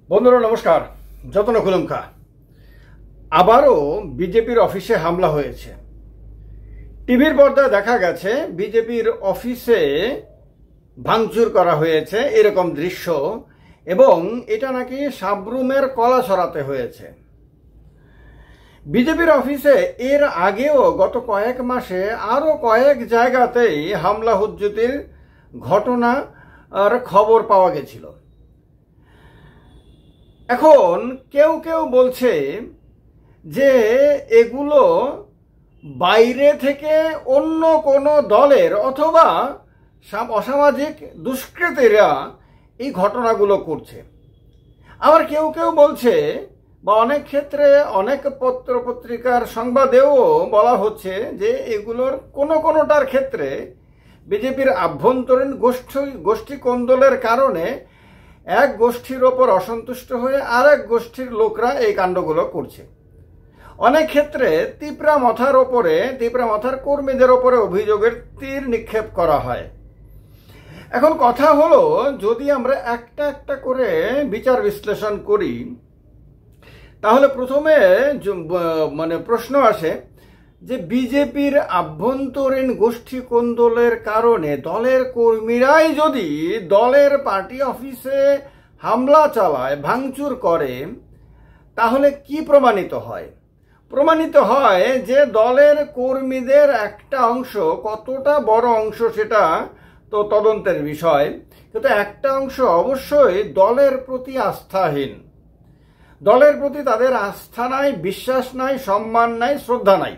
বন্ধুরা নমস্কার। যতন খুলুমখা আবারও বিজেপির অফিসে হামলা হয়েছে। টিভির পর্দায় দেখা গেছে বিজেপির অফিসে ভাঙচুর করা হয়েছে এরকম দৃশ্য, এবং এটা নাকি সাবরুমের কলা ছড়াতে হয়েছে। বিজেপির অফিসে এর আগেও গত কয়েক মাসে আরও কয়েক জায়গাতেই হামলা হুজ্জুতির ঘটনা আর খবর পাওয়া গেছিল। এখন কেউ কেউ বলছে যে এগুলো বাইরে থেকে অন্য কোনো দলের অথবা অসামাজিক দুষ্কৃতীরা এই ঘটনাগুলো করছে। আবার কেউ কেউ বলছে, বা অনেক ক্ষেত্রে অনেক পত্র পত্রিকার সংবাদেও বলা হচ্ছে যে এগুলোর কোনোটার ক্ষেত্রে বিজেপির আভ্যন্তরীণ গোষ্ঠী কোন্দলের কারণে এক গোষ্ঠীর ওপর অসন্তুষ্ট হয়ে আরেক গোষ্ঠীর লোকরা এই কাণ্ডগুলো করছে। অনেক ক্ষেত্রে তিপ্রা মাথার কর্মীদের ওপরে অভিযোগের তীর নিক্ষেপ করা হয়। এখন কথা হলো, যদি আমরা একটা একটা করে বিচার বিশ্লেষণ করি তাহলে প্রথমে প্রশ্ন আসে যে বিজেপির আভ্যন্তরীণ গোষ্ঠী কোন্দলের কারণে দলের কর্মীরাই যদি দলের পার্টি অফিসে হামলা চালায়, ভাঙচুর করে, তাহলে কি প্রমাণিত হয়? প্রমাণিত হয় যে দলের কর্মীদের একটা অংশ, কতটা বড় অংশ সেটা তো তদন্তের বিষয়, কিন্তু একটা অংশ অবশ্যই দলের প্রতি আস্থাহীন। দলের প্রতি তাদের আস্থা নাই, বিশ্বাস নাই, সম্মান নাই, শ্রদ্ধা নাই।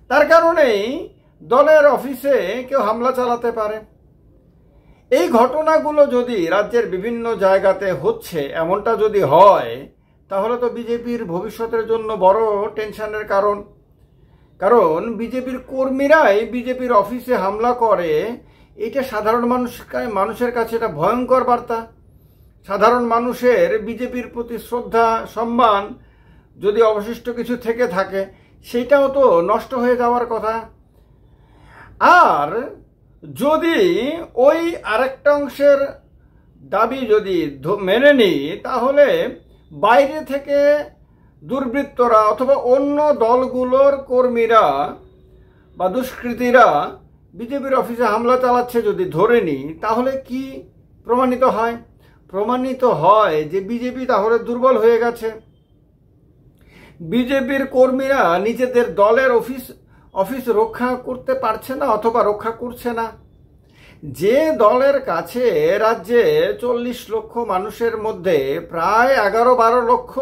তার কারণেই দলের অফিসে কেউ হামলা চালাতে পারে। এই ঘটনাগুলো যদি রাজ্যের বিভিন্ন জায়গাতে হচ্ছে, এমনটা যদি হয়, তাহলে তো বিজেপির ভবিষ্যতের জন্য বড় টেনশনের কারণ বিজেপির কর্মীরাই বিজেপির অফিসে হামলা করে। এটা সাধারণ মানুষের কাছে এটা ভয়ঙ্কর বার্তা। সাধারণ মানুষের বিজেপির প্রতি শ্রদ্ধা, সম্মান যদি অবশিষ্ট কিছু থেকে থাকে, সেটাও তো নষ্ট হয়ে যাওয়ার কথা। আর যদি ওই আরেকটা অংশের দাবি যদি মেনে নিই, তাহলে বাইরে থেকে দুর্বৃত্তরা অথবা অন্য দলগুলোর কর্মীরা বা দুষ্কৃতীরা বিজেপির অফিসে হামলা চালাচ্ছে যদি ধরে নিই, তাহলে কি প্রমাণিত হয়? প্রমাণিত হয় যে বিজেপি তাহলে দুর্বল হয়ে গেছে। বিজেপির কর্মীরা নিজেদের দলের অফিস রক্ষা করতে পারছে না অথবা রক্ষা করছে না। যে দলের কাছে রাজ্যে 40 লক্ষ মানুষের মধ্যে প্রায় 11-12 লক্ষ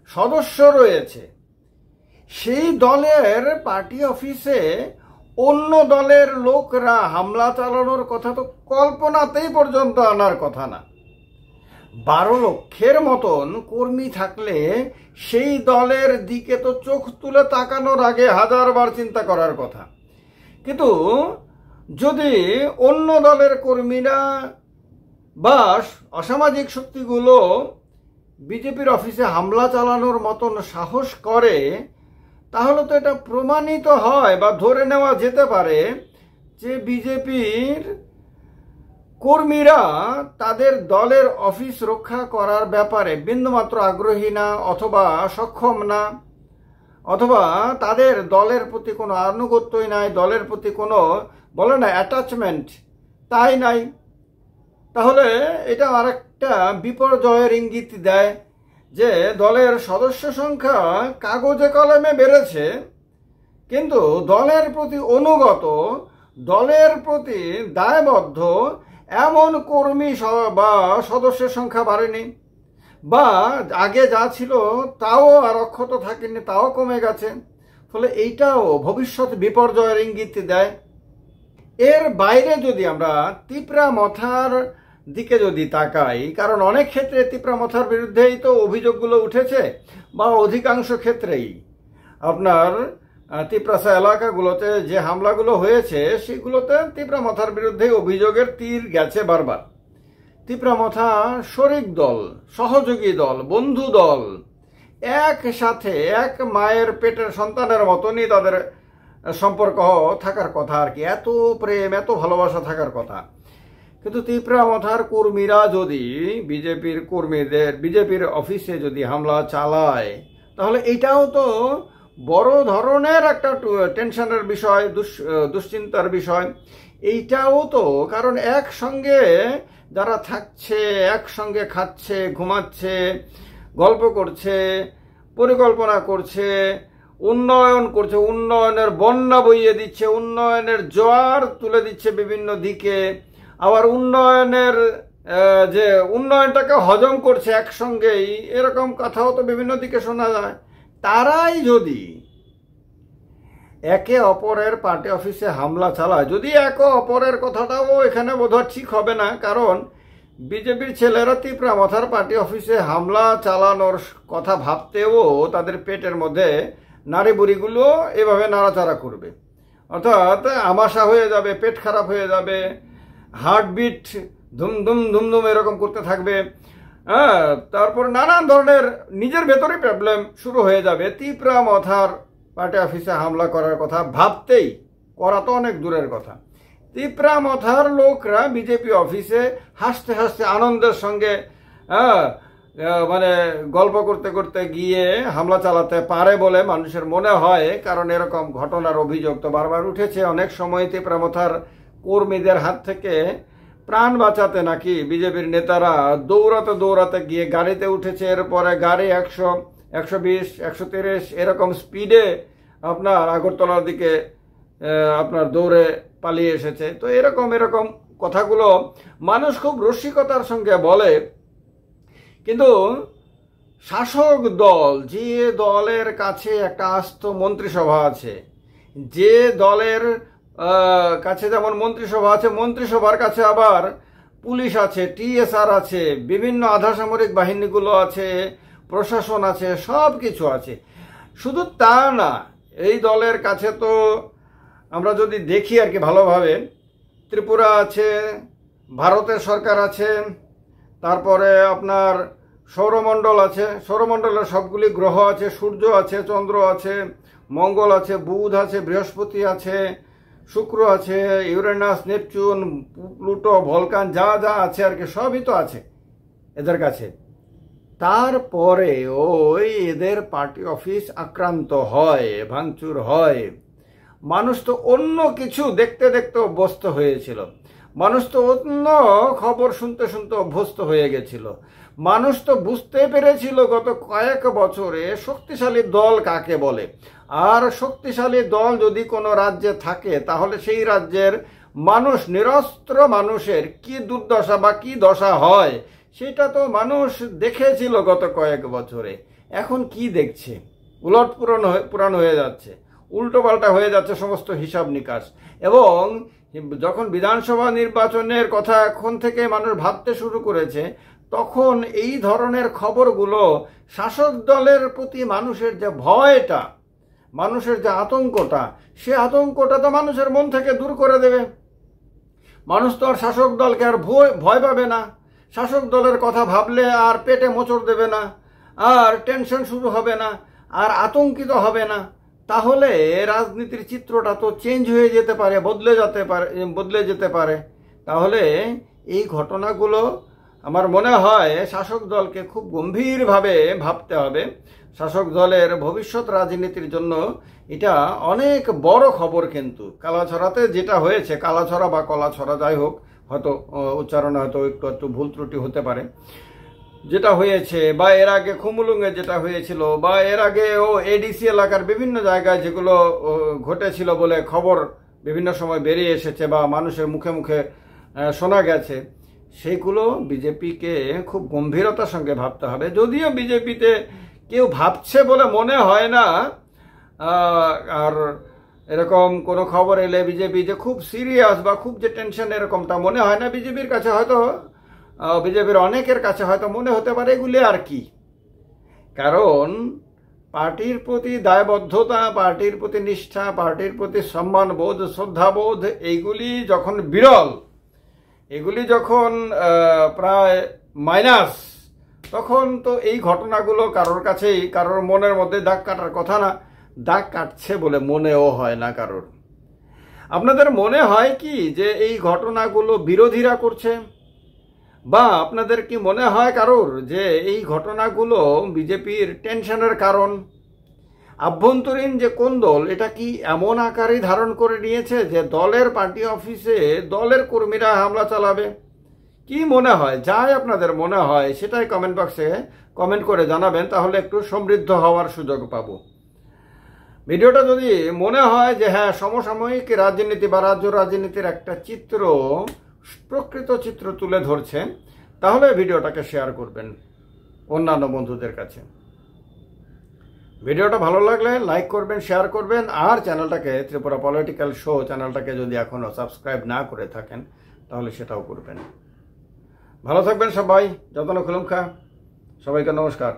সদস্য রয়েছে, সেই দলের পার্টি অফিসে অন্য দলের লোকরা হামলা চালানোর কথা তো কল্পনাতেই পর্যন্ত আনার কথা না। 12 লক্ষের মতন কর্মী থাকলে সেই দলের দিকে তো চোখ তুলে তাকানোর আগে 1000 বার চিন্তা করার কথা। কিন্তু যদি অন্য দলের কর্মীরা বা অসামাজিক শক্তিগুলো বিজেপির অফিসে হামলা চালানোর মতন সাহস করে, তাহলে তো এটা প্রমাণিত হয় বা ধরে নেওয়া যেতে পারে যে বিজেপির কর্মীরা তাদের দলের অফিস রক্ষা করার ব্যাপারে বিন্দুমাত্র আগ্রহী না, অথবা সক্ষম না, অথবা তাদের দলের প্রতি কোনো আনুগত্যই নাই, দলের প্রতি কোনো বলে না অ্যাটাচমেন্ট তাই নাই। তাহলে এটা আরেকটা বিপর্যয়ের ইঙ্গিত দেয় যে দলের সদস্য সংখ্যা কাগজে কলমে বেড়েছে, কিন্তু দলের প্রতি অনুগত, দলের প্রতি দায়বদ্ধ এমন কর্মী বা সদস্যের সংখ্যা বাড়েনি, বা আগে যা ছিল তাও আর অক্ষত থাকেনি, তাও কমে গেছে। ফলে এইটাও ভবিষ্যৎ বিপর্যয়ের ইঙ্গিত দেয়। এর বাইরে যদি আমরা তিপ্রা মথার দিকে যদি তাকাই, কারণ অনেক ক্ষেত্রে তিপ্রা মথার বিরুদ্ধেই তো অভিযোগগুলো উঠেছে, বা অধিকাংশ ক্ষেত্রেই আপনার তিপ্রাসা এলাকাগুলোতে যে হামলাগুলো হয়েছে সেগুলোতে তিপ্রা মথার বিরুদ্ধে অভিযোগের তীর গেছে বারবার। তিপ্রা মথা শরিক দল, সহযোগী দল, বন্ধু দল, একসাথে এক মায়ের পেটের সন্তানের মতনই তাদের সম্পর্ক থাকার কথা আর কি। এত প্রেম, এত ভালোবাসা থাকার কথা। কিন্তু তিপ্রামথার কর্মীরা যদি বিজেপির অফিসে যদি হামলা চালায়, তাহলে এটাও তো বড় ধরনের একটা টেনশনের বিষয়, দুশ্চিন্তার বিষয়। এইটাও তো, কারণ একসঙ্গে যারা থাকছে, একসঙ্গে খাচ্ছে, ঘুমাচ্ছে, গল্প করছে, পরিকল্পনা করছে, উন্নয়ন করছে, উন্নয়নের বন্যা বইয়ে দিচ্ছে, উন্নয়নের জোয়ার তুলে দিচ্ছে বিভিন্ন দিকে, আবার যে উন্নয়নটাকে হজম করছে একসঙ্গেই, এরকম কথাও তো বিভিন্ন দিকে শোনা যায়। তারাই যদি একে অপরের পার্টি অফিসে হামলা চালায়, যদি একে অপরের কথাটাও এখানে বোধহয় ঠিক হবে না, কারণ বিজেপির ছেলেরা তিপ্রামথার পার্টি অফিসে হামলা চালানোর কথা ভাবতেও তাদের পেটের মধ্যে নাড়ি বুড়িগুলো এভাবে নাড়াচাড়া করবে, অর্থাৎ আমাশা হয়ে যাবে, পেট খারাপ হয়ে যাবে, হার্টবিট ধুমধুম ধুমধুম এরকম করতে থাকবে। তারপর নানান ধরনের নিজের ভেতরে প্রবলেম শুরু হয়ে যাবে। তিপ্রামথার পার্টি অফিসে হামলা করার কথা ভাবতেই, করা তো অনেক দূরের কথা। তিপ্রামথার লোকরা বিজেপি অফিসে হাসতে হাসতে আনন্দের সঙ্গে মানে গল্প করতে করতে গিয়ে হামলা চালাতে পারে বলে মানুষের মনে হয়, কারণ এরকম ঘটনার অভিযোগ তো বারবার উঠেছে। অনেক সময় তিপ্রামথার কর্মীদের হাত থেকে প্রাণ বাঁচাতে নাকি বিজেপির নেতারা দৌড়াতে দৌড়াতে গিয়ে গাড়িতে উঠেছে, এরপরে গাড়ি 100, 120, 130 এরকম স্পিডে আপনার আগরতলার দিকে আপনার দৌড়ে পালিয়ে এসেছে। তো এরকম কথাগুলো মানুষ খুব রসিকতার সঙ্গে বলে, কিন্তু শাসক দল, যে দলের কাছে একটা আস্ত মন্ত্রিসভা আছে, যে দলের কাছে যেমন মন্ত্রিসভা আছে, মন্ত্রিসভার কাছে আবার পুলিশ আছে, টিএসআর আছে, বিভিন্ন আধা সামরিক বাহিনীগুলো আছে, প্রশাসন আছে, সব কিছু আছে। শুধু তা না, এই দলের কাছে তো আমরা যদি দেখি আর কি ভালোভাবে, ত্রিপুরা আছে, ভারতের সরকার আছে, তারপরে আপনার সৌরমণ্ডল আছে, সৌরমণ্ডলের সবগুলি গ্রহ আছে, সূর্য আছে, চন্দ্র আছে, মঙ্গল আছে, বুধ আছে, বৃহস্পতি আছে, শুক্র আছে, ইউরেনাস, নেপচুন, প্লুটো, ভলকান, যা যা আছে আর কি সবই তো আছে এদের কাছে। তারপরে ওই এদের পার্টি অফিস আক্রান্ত হয়, ভাঙচুর হয়। মানুষ তো অন্য কিছু দেখতে দেখতে অভ্যস্ত হয়েছিল, মানুষ তো অন্য খবর শুনতে শুনতে অভ্যস্ত হয়ে গেছিল। মানুষ তো বুঝতে পেরেছিল গত কয়েক বছরে শক্তিশালী দল কাকে বলে, আর শক্তিশালী দল যদি কোনো রাজ্যে থাকে তাহলে সেই রাজ্যের মানুষ, নিরস্ত্র মানুষের কি দুর্দশা বা কি দশা হয় সেটা তো মানুষ দেখেছিল গত কয়েক বছরে। এখন কি দেখছে? উলট পুরাণ হয়ে যাচ্ছে, উল্টো পাল্টা হয়ে যাচ্ছে সমস্ত হিসাব নিকাশ। এবং যখন বিধানসভা নির্বাচনের কথা এখন থেকে মানুষ ভাবতে শুরু করেছে, তখন এই ধরনের খবরগুলো শাসক দলের প্রতি মানুষের যে ভয়টা, মানুষের যে আতঙ্কটা, সে আতঙ্কটা তো মানুষের মন থেকে দূর করে দেবে। মানুষ তো আর শাসক দলকে আর ভয় পাবে না, শাসক দলের কথা ভাবলে আর পেটে মোচড় দেবে না, আর টেনশন শুরু হবে না, আর আতঙ্কিত হবে না। তাহলে রাজনীতির চিত্রটা তো চেঞ্জ হয়ে যেতে পারে, বদলে যেতে পারে। তাহলে এই ঘটনাগুলো আমার মনে হয় শাসক দলকে খুব গম্ভীরভাবে ভাবতে হবে। শাসক দলের ভবিষ্যৎ রাজনীতির জন্য এটা অনেক বড় খবর। কিন্তু কালাছড়াতে যেটা হয়েছে, কালাছড়া বা কলাছড়া যাই হোক, হয়তো উচ্চারণে হয়তো একটু ভুল ত্রুটি হতে পারে, যেটা হয়েছে, বা এর আগে খুমুলুঙে যেটা হয়েছিল, বা এর আগে এডিসি এলাকার বিভিন্ন জায়গায় যেগুলো ঘটেছিল বলে খবর বিভিন্ন সময় বেরিয়ে এসেছে বা মানুষের মুখে মুখে শোনা গেছে, সেইগুলো বিজেপিকে খুব গম্ভীরতার সঙ্গে ভাবতে হবে। যদিও বিজেপিতে কেউ ভাবছে বলে মনে হয় না, আর এরকম কোনো খবর এলে বিজেপি যে খুব সিরিয়াস বা খুব যে টেনশন এরকমটা মনে হয় না। বিজেপির কাছে হয়তো, বিজেপির অনেকের কাছে হয়তো মনে হতে পারে এগুলি আর কি, কারণ পার্টির প্রতি দায়বদ্ধতা, পার্টির প্রতি নিষ্ঠা, পার্টির প্রতি সম্মানবোধ, শ্রদ্ধাবোধ, এইগুলি যখন বিরল, এগুলি যখন প্রায় মাইনাস, তখন তো এই ঘটনাগুলো কারোর কাছেই, কারোর মনের মধ্যে দাগ কাটার কথা না, দাগ কাটছে বলে মনেও হয় না কারোর। আপনাদের মনে হয় কি যে এই ঘটনাগুলো বিরোধীরা করছে, বা আপনাদের কি মনে হয় কারোর যে এই ঘটনাগুলো বিজেপির টেনশনের কারণ? আভ্যন্তরীণ যে কোন্দল, এটা কি এমন আকারই ধারণ করে নিয়েছে যে দলের পার্টি অফিসে দলের কর্মীরা হামলা চালাবে? কি মনে হয়, যাই আপনাদের মনে হয় সেটাই কমেন্ট বক্সে কমেন্ট করে জানাবেন, তাহলে একটু সমৃদ্ধ হওয়ার সুযোগ পাবো। ভিডিওটা যদি মনে হয় যে হ্যাঁ সমসাময়িক রাজনীতি বা রাজ্য রাজনীতির একটা চিত্র, প্রকৃত চিত্র তুলে ধরছে, তাহলে ভিডিওটাকে শেয়ার করবেন অন্যান্য বন্ধুদের কাছে। ভিডিওটা ভালো লাগলে লাইক করবেন, শেয়ার করবেন, আর চ্যানেলটাকে, ত্রিপুরা পলিটিক্যাল শো চ্যানেলটাকে যদি এখনও সাবস্ক্রাইব না করে থাকেন তাহলে সেটাও করবেন। ভালো থাকবেন সবাই, যত্ন খুলুমখা, সবাইকে নমস্কার।